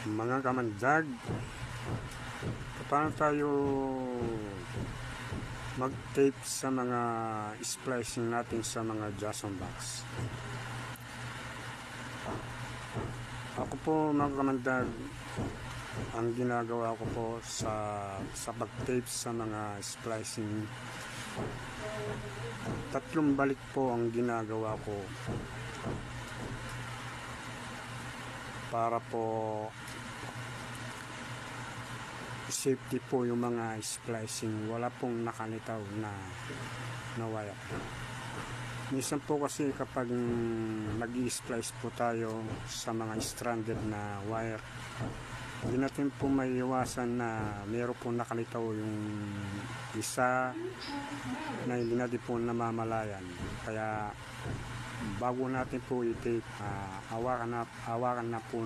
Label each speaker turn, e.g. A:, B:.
A: Mga kamandag, paano tayo mag-tape sa mga splicing natin sa mga JSON box? Ako po mga kamandag, ang ginagawa ko po sa pag-tape sa mga splicing, tatlong balik po ang ginagawa ko para po safety po yung mga splicing, wala pong nakalitaw na wire. Minsan po kasi kapag nag-i-splice po tayo sa mga stranded na wire, hindi natin po maiiwasan na mayroon po nakalitaw yung isa na hindi natin po namamalayan. Kaya bago natin po i-tape, hawakan na po